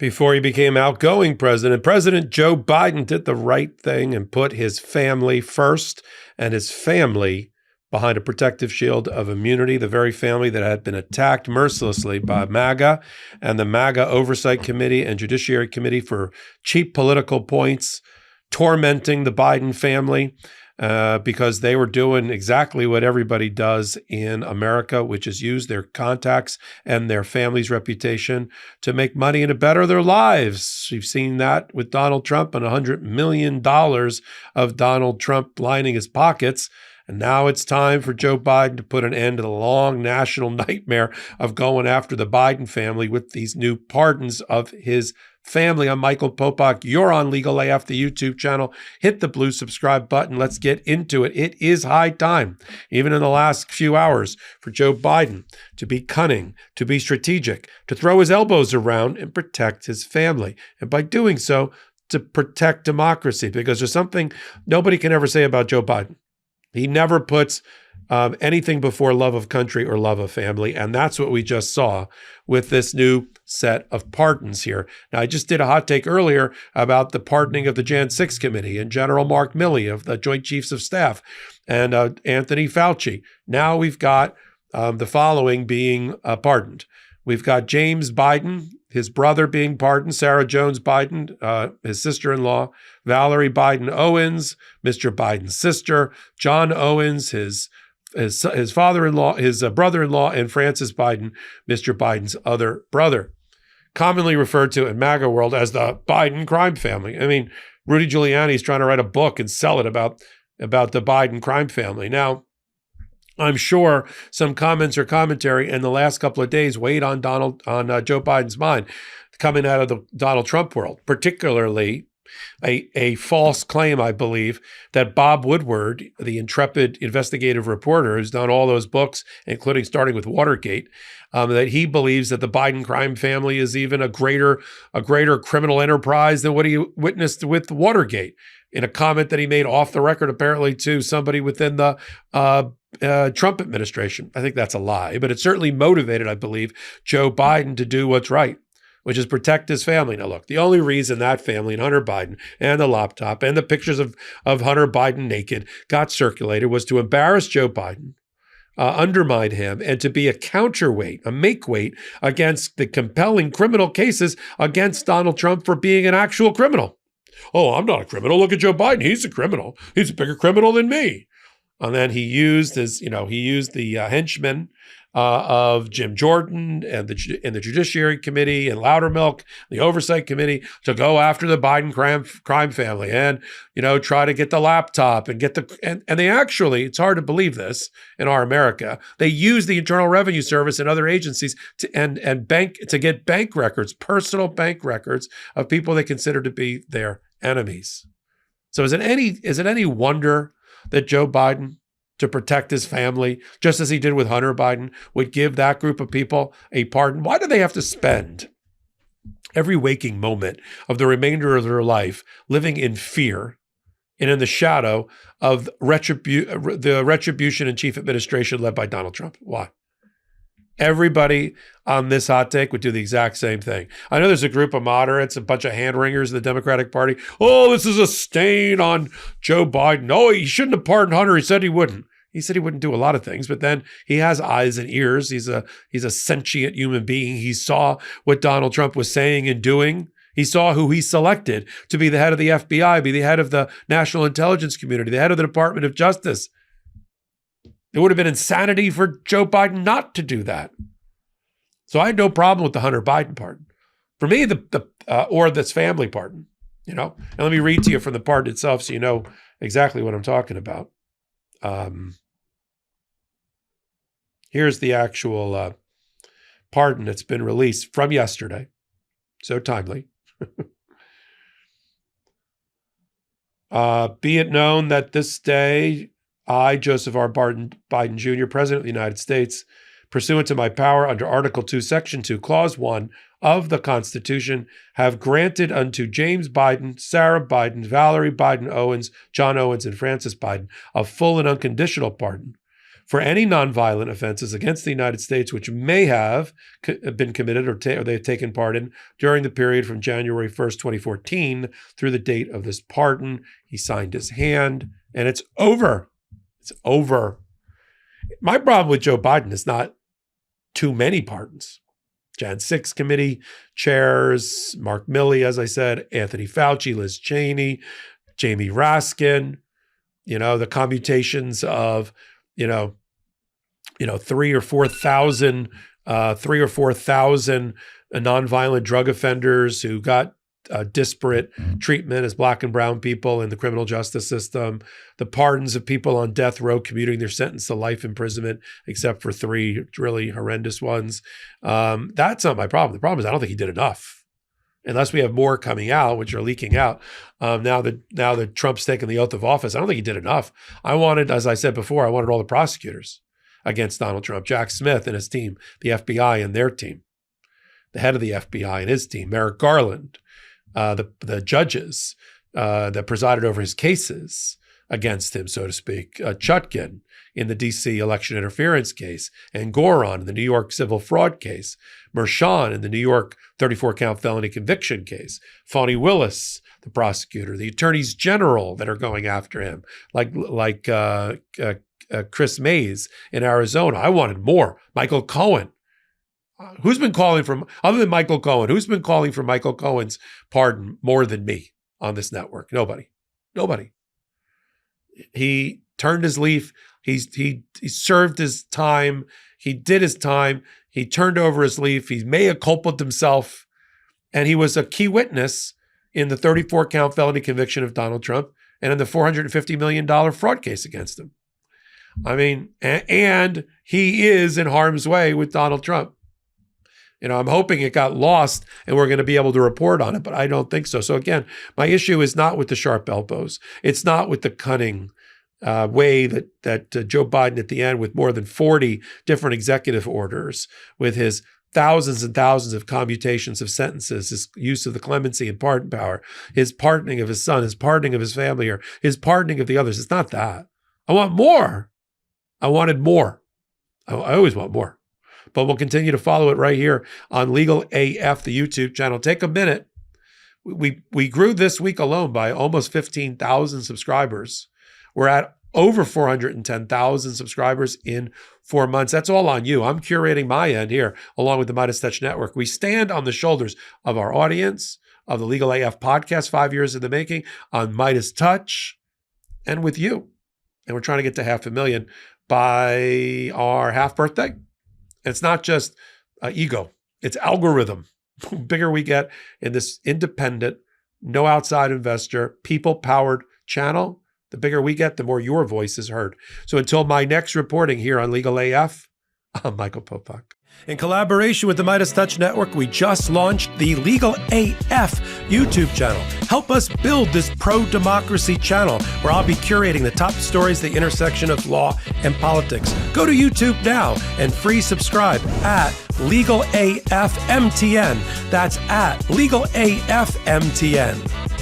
before he became outgoing president. President Joe Biden did the right thing and put his family first and his family behind a protective shield of immunity, the very family that had been attacked mercilessly by MAGA and the MAGA Oversight Committee and Judiciary Committee for cheap political points, tormenting the Biden family because they were doing exactly what everybody does in America, which is use their contacts and their family's reputation to make money and to better their lives. We've seen that with Donald Trump and $100 million of Donald Trump lining his pockets. And now it's time for Joe Biden to put an end to the long national nightmare of going after the Biden family with these new pardons of his family. I'm Michael Popok. You're on Legal AF, the YouTube channel. Hit the blue subscribe button. Let's get into it. It is high time, even in the last few hours, for Joe Biden to be cunning, to be strategic, to throw his elbows around and protect his family. And by doing so, to protect democracy, because there's something nobody can ever say about Joe Biden. He never puts anything before love of country or love of family. And that's what we just saw with this new set of pardons here. Now, I just did a hot take earlier about the pardoning of the Jan 6 committee and General Mark Milley of the Joint Chiefs of Staff and Anthony Fauci. Now we've got the following being pardoned. We've got James Biden, his brother being pardoned, Sarah Jones Biden, his sister-in-law, Valerie Biden Owens, Mr. Biden's sister, John Owens, his father-in-law, his brother-in-law, and Francis Biden, Mr. Biden's other brother, commonly referred to in MAGA world as the Biden crime family. I mean, Rudy Giuliani is trying to write a book and sell it about the Biden crime family. Now, I'm sure some comments or commentary in the last couple of days weighed on Joe Biden's mind coming out of the Donald Trump world, particularly a false claim, I believe, that Bob Woodward, the intrepid investigative reporter who's done all those books, including starting with Watergate, that he believes that the Biden crime family is even a greater criminal enterprise than what he witnessed with Watergate, in a comment that he made off the record, apparently to somebody within the Trump administration. I think that's a lie, but it certainly motivated, I believe, Joe Biden to do what's right, which is protect his family. Now, look, the only reason that family and Hunter Biden and the laptop and the pictures of Hunter Biden naked got circulated was to embarrass Joe Biden, undermine him, and to be a counterweight, a make-weight against the compelling criminal cases against Donald Trump for being an actual criminal. Oh, I'm not a criminal. Look at Joe Biden. He's a criminal. He's a bigger criminal than me. And then he used the henchmen of Jim Jordan and the Judiciary Committee and Loudermilk, the Oversight Committee, to go after the Biden crime family and, try to get the laptop and get and they actually, it's hard to believe this in our America, they use the Internal Revenue Service and other agencies to get bank records, personal bank records of people they consider to be their enemies. So is it any wonder that Joe Biden, to protect his family, just as he did with Hunter Biden, would give that group of people a pardon? Why do they have to spend every waking moment of the remainder of their life living in fear and in the shadow of the Retribution and Chief Administration led by Donald Trump? Why? Everybody on this hot take would do the exact same thing. I know there's a group of moderates, a bunch of hand-wringers in the Democratic Party. Oh, this is a stain on Joe Biden. Oh, he shouldn't have pardoned Hunter. He said he wouldn't. He said he wouldn't do a lot of things, but then he has eyes and ears. He's a sentient human being. He saw what Donald Trump was saying and doing. He saw who he selected to be the head of the FBI, be the head of the National Intelligence Community, the head of the Department of Justice. It would have been insanity for Joe Biden not to do that. So I had no problem with the Hunter Biden pardon. For me, or this family pardon, And let me read to you from the pardon itself so you know exactly what I'm talking about. Here's the actual pardon that's been released from yesterday. So timely. Be it known that this day, I, Joseph R. Biden Jr., President of the United States, pursuant to my power under Article 2, Section 2, Clause 1 of the Constitution, have granted unto James Biden, Sarah Biden, Valerie Biden Owens, John Owens, and Francis Biden a full and unconditional pardon for any nonviolent offenses against the United States which may have been committed or they have taken part in during the period from January 1st, 2014 through the date of this pardon. He signed his hand, and it's over. It's over. My problem with Joe Biden is not too many pardons. Jan 6 committee chairs, Mark Milley, as I said, Anthony Fauci, Liz Cheney, Jamie Raskin, the commutations of, 3,000 or 4,000 nonviolent drug offenders who got disparate treatment as Black and brown people in the criminal justice system, the pardons of people on death row commuting their sentence to life imprisonment, except for 3 really horrendous ones. That's not my problem. The problem is I don't think he did enough. Unless we have more coming out, which are leaking out, now that Trump's taken the oath of office, I don't think he did enough. I wanted, as I said before, I wanted all the prosecutors against Donald Trump, Jack Smith and his team, the FBI and their team, the head of the FBI and his team, Merrick Garland, the judges that presided over his cases against him, so to speak, Chutkin in the D.C. election interference case, and Goron in the New York civil fraud case, Mershon in the New York 34-count felony conviction case, Phony Willis, the prosecutor, the attorneys general that are going after him, like Chris Mays in Arizona. I wanted more. Michael Cohen. Who's been calling for, other than Michael Cohen, who's been calling for Michael Cohen's pardon more than me on this network? Nobody. He turned his leaf. He served his time. He did his time. He turned over his leaf. He mea culpa'd himself. And he was a key witness in the 34-count felony conviction of Donald Trump and in the $450 million fraud case against him. I mean, and he is in harm's way with Donald Trump. I'm hoping it got lost and we're going to be able to report on it, but I don't think so. So again, my issue is not with the sharp elbows. It's not with the cunning way that Joe Biden at the end, with more than 40 different executive orders, with his thousands and thousands of commutations of sentences, his use of the clemency and pardon power, his pardoning of his son, his pardoning of his family, or his pardoning of the others. It's not that. I want more. I wanted more. I always want more. But we'll continue to follow it right here on Legal AF, the YouTube channel. Take a minute. We grew this week alone by almost 15,000 subscribers. We're at over 410,000 subscribers in 4 months. That's all on you. I'm curating my end here, along with the Midas Touch Network. We stand on the shoulders of our audience, of the Legal AF podcast, 5 years in the making, on Midas Touch, and with you. And we're trying to get to 500,000 by our half birthday. It's not just ego, it's algorithm. The bigger we get in this independent, no outside investor, people-powered channel, the bigger we get, the more your voice is heard. So until my next reporting here on Legal AF, I'm Michael Popok. In collaboration with the Midas Touch Network, we just launched the Legal AF YouTube channel. Help us build this pro-democracy channel where I'll be curating the top stories at the intersection of law and politics. Go to YouTube now and free subscribe at Legal AF MTN. That's at Legal AF MTN.